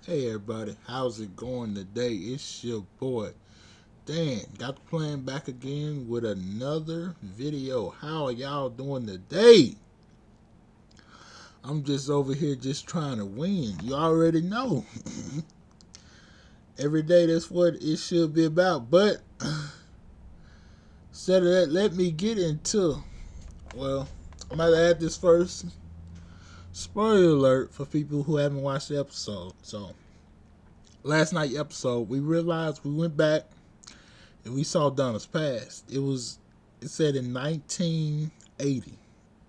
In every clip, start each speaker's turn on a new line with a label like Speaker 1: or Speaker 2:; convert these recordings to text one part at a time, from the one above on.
Speaker 1: Hey everybody, how's it going today? It's your boy Dan. Got the plan back again with another video. How are y'all doing today? I'm just over here just trying to win. You already know. Every day that's what it should be about. But instead of that, let me get into, well, I'm going to add this first. Spoiler alert for people who haven't watched the episode. So, last night's episode, we realized we went back and we saw Donna's past. It said in 1980.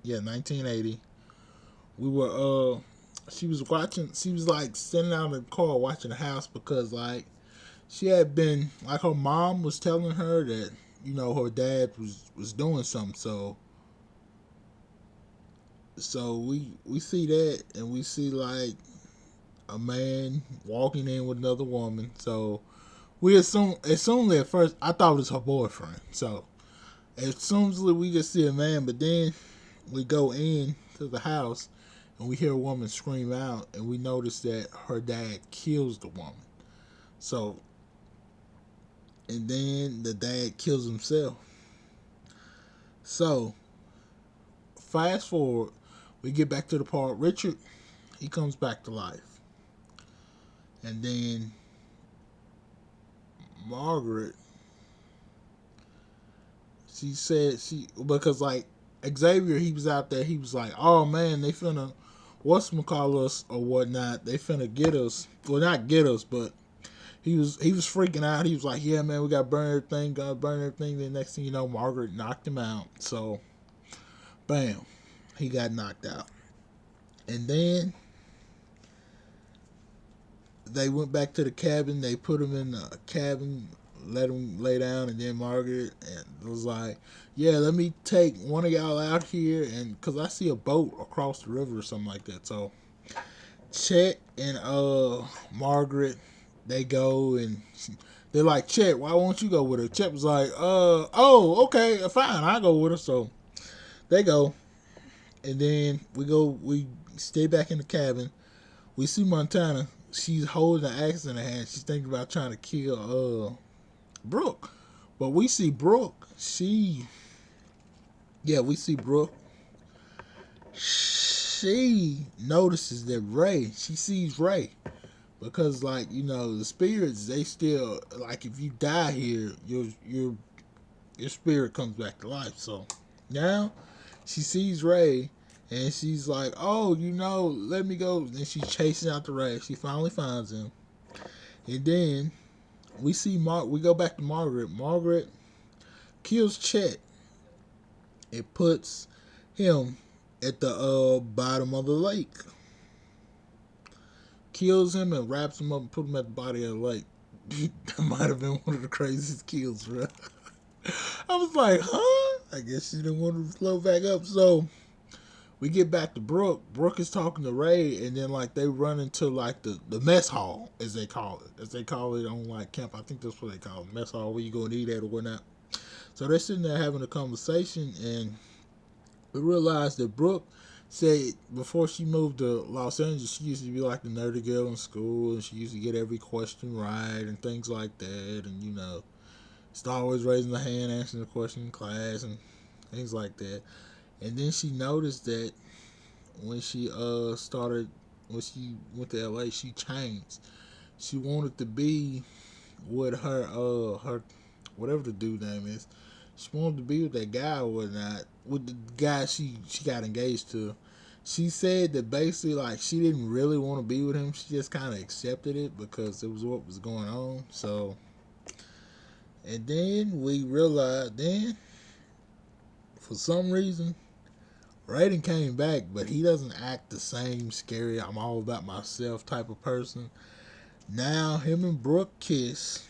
Speaker 1: Yeah, 1980. We were she was watching, she was like sitting out in the car watching the house because like she had been like her mom was telling her that her dad was doing something. So we see that, and we see like a man walking in with another woman. So we assume at first I thought it was her boyfriend. So as soon as we just see a man, but then we go in to the house and we hear a woman scream out, and we notice that her dad kills the woman. So, and then the dad kills himself. So, fast forward, we get back to the part. Richard, he comes back to life, and then Margaret, she said she because like Xavier, he was out there. He was like, "Oh man, they finna whatchamacall us or whatnot. They finna get us. Well, not get us, but he was freaking out. He was like, "Yeah, man, we got to burn everything. Got to burn everything." Then next thing you know, Margaret knocked him out. So, bam, he got knocked out. And then they went back to the cabin. They put him in the cabin, let him lay down, and then Margaret and was like, "Yeah, let me take one of y'all out here, and because I see a boat across the river or something like that." So Chet and Margaret, they go and they're like, "Chet, why won't you go with her?" Chet was like, oh, okay, fine, I'll go with her." So they go, and then we stay back in the cabin. We see Montana. She's holding an axe in her hand. She's thinking about trying to kill Brooke. But we see Brooke. We see Brooke. She notices that Ray. She sees Ray because, like, the spirits. They still, like, if you die here, your spirit comes back to life. So now she sees Ray, and she's like, "Oh, let me go." And she's chasing out the Ray. She finally finds him, and then we go back to Margaret. Margaret kills Chet. It puts him at the bottom of the lake. Kills him and wraps him up and put him at the bottom of the lake. That might have been one of the craziest kills, bro. I was like, huh? I guess she didn't want to float back up. So we get back to Brooke. Brooke is talking to Ray, and then like they run into like the mess hall, as they call it, on like camp. I think that's what they call it, mess hall, where you go and eat at or whatnot. So they're sitting there having a conversation, and we realized that Brooke said before she moved to Los Angeles, she used to be like the nerdy girl in school, and she used to get every question right and things like that, and she's always raising her hand, answering the question in class, and things like that. And then she noticed that when she started when she went to LA, she changed. She wanted to be with her whatever the dude name is. She wanted to be with that guy or whatnot. With the guy she got engaged to. She said that basically like she didn't really want to be with him. She just kind of accepted it because it was what was going on. So, and then we realized then for some reason Raiden came back, but he doesn't act the same scary, I'm all about myself type of person. Now him and Brooke kiss.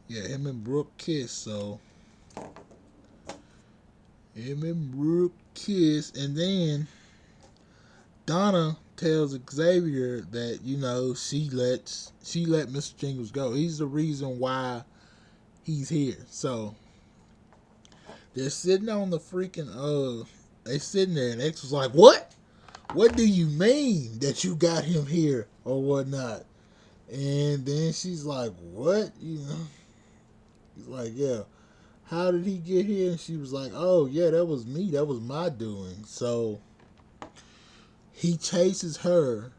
Speaker 1: Yeah, him and Brooke kiss. So him and Brooke kiss, and then Donna tells Xavier that she let Mr. Jingles go. He's the reason why he's here. So they're sitting on the freaking they sitting there, and X was like, "What? what do you mean that you got him here or whatnot? And then she's like, what? You know, he's like, yeah. How did he get here? And she was like, oh, yeah, that was me. That was my doing. So he chases her,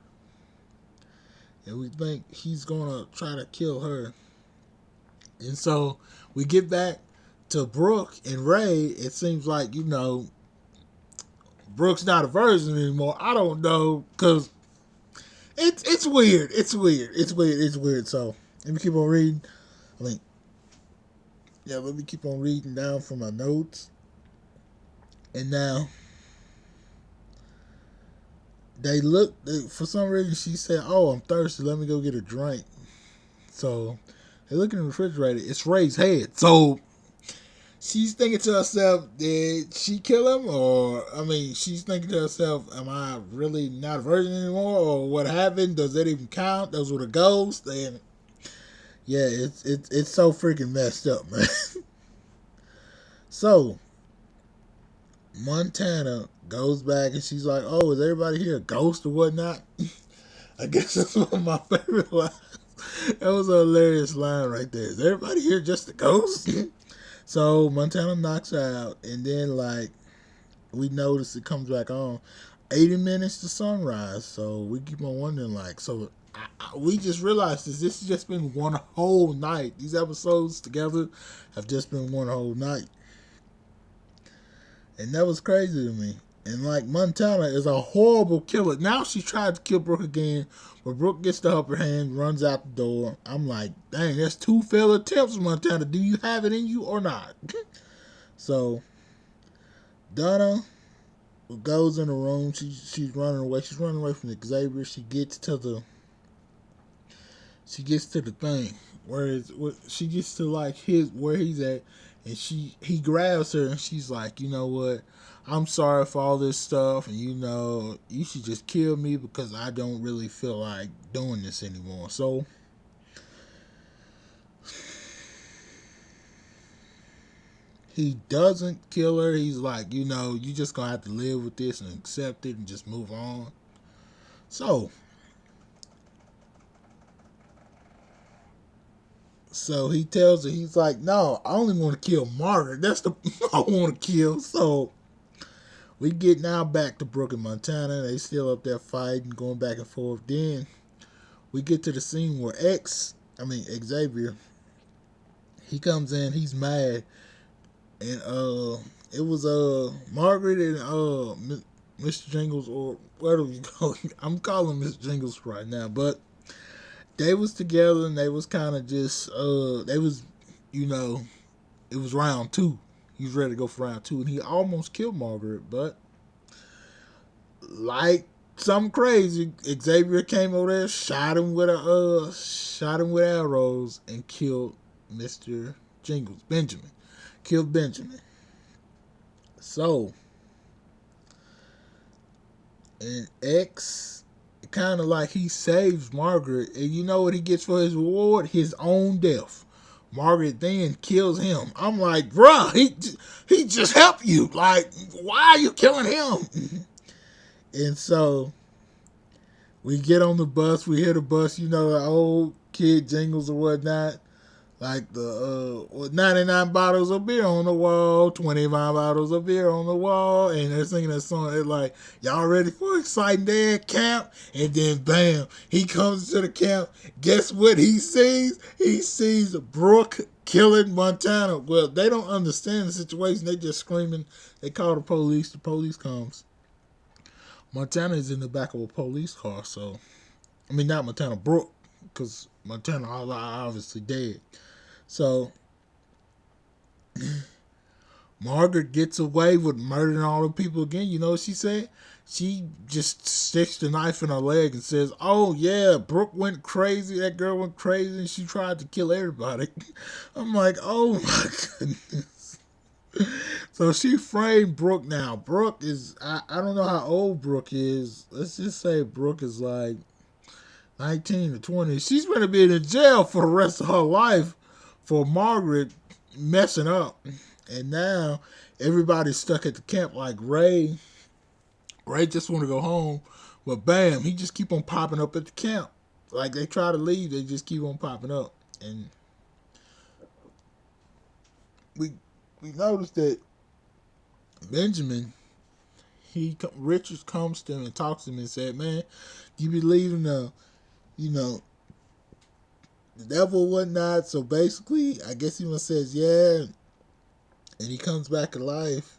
Speaker 1: and we think he's going to try to kill her. And so we get back to Brooke and Ray. It seems like, you know, Brooke's not a virgin anymore. I don't know, because it's weird. It's weird. It's weird. It's weird. So let me keep on reading. I mean, yeah, let me keep on reading down from my notes. And now for some reason she said, oh, I'm thirsty. Let me go get a drink. So they look in the refrigerator. It's Ray's head. So she's thinking to herself, did she kill him? Or, I mean, she's thinking to herself, am I really not a virgin anymore? Or what happened? Does that even count? Those were the ghosts? And yeah, it's so freaking messed up, man. So Montana goes back and she's like, oh, is everybody here a ghost or whatnot? I guess that's one of my favorite lines. That was a hilarious line right there. Is everybody here just a ghost? So Montana knocks her out, and then like we notice it comes back on. 80 minutes to sunrise, so we keep on wondering like, so we just realized this has just been one whole night. These episodes together have just been one whole night, and that was crazy to me. And like Montana is a horrible killer. Now she tried to kill Brooke again, but Brooke gets the upper hand, runs out the door. I'm like, dang, that's 2 failed attempts, Montana. Do you have it in you or not? So Donna goes in the room. She's running away. She's running away from Xavier. She gets to the thing where she gets to like where he's at, and he grabs her and she's like, you know what? I'm sorry for all this stuff, and you know you should just kill me because I don't really feel like doing this anymore. So he doesn't kill her. He's like, you know, you just gonna have to live with this and accept it and just move on. So he tells her, he's like, no, I only want to kill Margaret. That's the I want to kill. So we get now back to Brooke and Montana. They still up there fighting, going back and forth. Then we get to the scene where Xavier, he comes in, he's mad, and it was Margaret and Mr. Jingles, or whatever you call it. I'm calling Mr. Jingles right now, but they was together and they was kind of just they was, you know, it was round 2. He was ready to go for round 2, and he almost killed Margaret, but like something crazy, Xavier came over there, shot him with arrows, and killed Mr. Jingles, Benjamin. Killed Benjamin. So, and X, kind of like he saves Margaret, and you know what he gets for his reward? His own death. Margaret then kills him. I'm like, bruh, he just helped you. Like, why are you killing him? And so we get on the bus. We hear the bus. You know, the old kid jingles or whatnot. Like the 99 bottles of beer on the wall, 25 bottles of beer on the wall, and they're singing that song. It's like, y'all ready for an exciting day at camp? And then bam, he comes to the camp. Guess what he sees? He sees Brooke killing Montana. Well, they don't understand the situation. They just screaming. They call the police. The police comes. Montana is in the back of a police car. So, I mean, not Montana, Brooke, because Montana obviously dead. So Margaret gets away with murdering all the people again. You know what she said? She just sticks the knife in her leg and says, oh yeah, Brooke went crazy. That girl went crazy and she tried to kill everybody. I'm like, oh my goodness. So she framed Brooke now. Brooke is, I don't know how old Brooke is. Let's just say Brooke is like 19 or 20. She's going to be in jail for the rest of her life for Margaret messing up. And now everybody's stuck at the camp like Ray Ray just want to go home, but bam, he just keep on popping up at the camp. Like they try to leave, they just keep on popping up, and we we noticed that Benjamin, Richards comes to him and talks to him and said, "Man, do you believe in you know the devil or whatnot?" So basically, I guess he says yeah, and he comes back to life.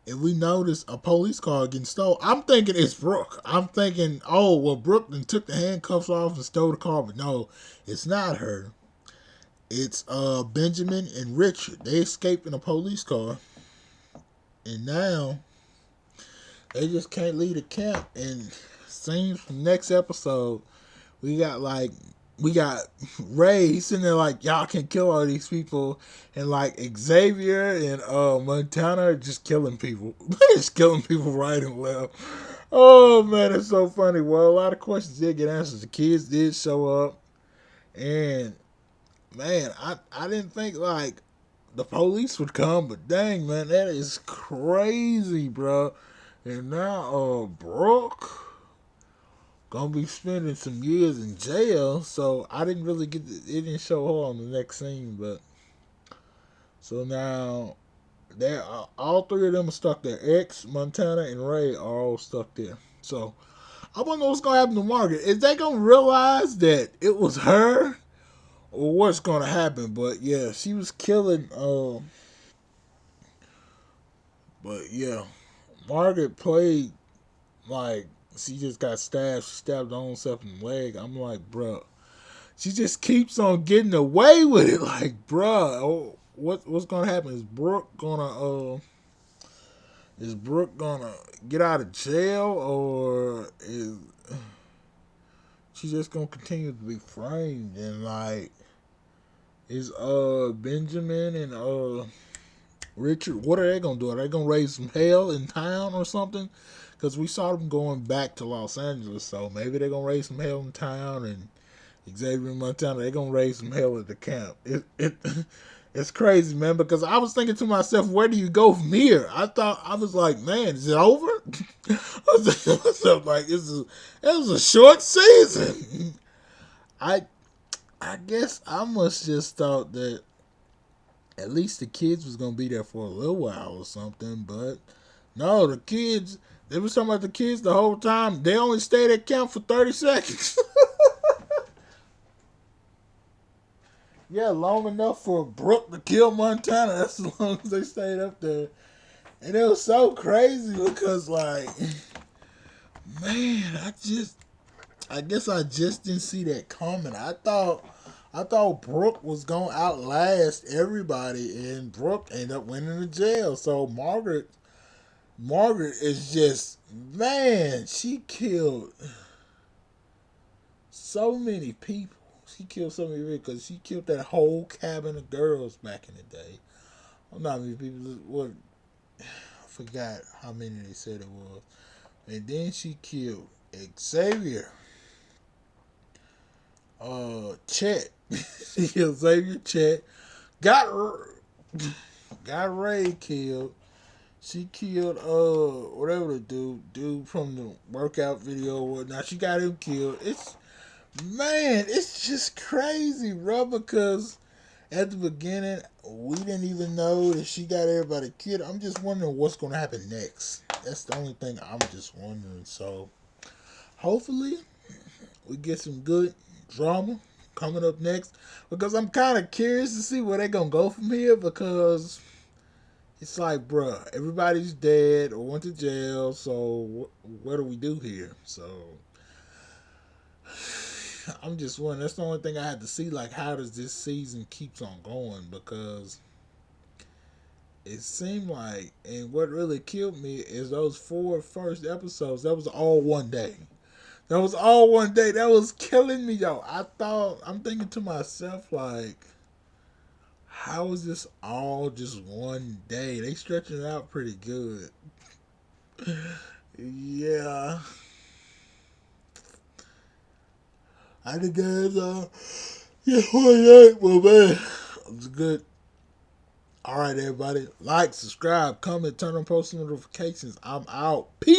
Speaker 1: And we notice a police car getting stolen. I'm thinking it's Brooke. I'm thinking, oh, well, Brooke then took the handcuffs off and stole the car. But no, it's not her. It's Benjamin and Richard. They escaped in a police car. And now they just can't leave the camp. And scenes from next episode, we got like we got Ray. He's sitting there like y'all can kill all these people, and like Xavier and Montana are just killing people, just killing people right and left. Oh man, it's so funny. Well, a lot of questions did get answered. The kids did show up, and man, I didn't think like the police would come, but dang man, that is crazy, bro. And now, Brooke gonna be spending some years in jail. So I didn't really it didn't show her on the next scene, but so now they're all three of them are stuck there. X, Montana, and Ray are all stuck there. So I wonder what's gonna happen to Margaret. Is they gonna realize that it was her, or what's gonna happen? But yeah, she was killing. But yeah, Margaret played like she just got stabbed. She stabbed her own self in the leg. I'm like, bruh, she just keeps on getting away with it. Like, bruh, what's gonna happen? Is Brooke gonna get out of jail, or is she just gonna continue to be framed? And like, is Benjamin and Richard, what are they gonna do? Are they gonna raise some hell in town or something? Because we saw them going back to Los Angeles, so maybe they're gonna raise some hell in town, and Xavier and Montana, they're gonna raise some hell at the camp. It's crazy, man, because I was thinking to myself, where do you go from here? I was like, man, is it over? What's up? Like, it was a short season. I I guess I must just thought that at least the kids was gonna be there for a little while or something, but no, the kids, they was talking about the kids the whole time. They only stayed at camp for 30 seconds. Yeah, long enough for Brooke to kill Montana. That's as long as they stayed up there. And it was so crazy because, like, man, I guess I just didn't see that coming. I thought Brooke was gonna outlast everybody, and Brooke ended up winning the jail. So Margaret is just, man, she killed so many people. She killed so many people because she killed that whole cabin of girls back in the day. I'm not many people. What, I forgot how many they said it was. And then she killed Xavier, Chet. She killed Xavier, Chet. Got got Ray killed. She killed whatever the dude from the workout video or whatnot. She got him killed. It's just crazy, bro. Because at the beginning we didn't even know that she got everybody killed. I'm just wondering what's gonna happen next. That's the only thing I'm just wondering. So hopefully we get some good drama coming up next, because I'm kind of curious to see where they're gonna go from here, because it's like, bruh, everybody's dead or went to jail, so what do we do here? So I'm just wondering. That's the only thing I had to see. Like, how does this season keeps on going? Because it seemed like, and what really killed me is those four first episodes. That was all one day. That was all one day. That was killing me, yo. I'm thinking to myself, like, how is this all just one day? They stretching it out pretty good. Yeah. I think guys, yeah, well, man, it was good. All right, everybody. Like, subscribe, comment, turn on post notifications. I'm out. Peace.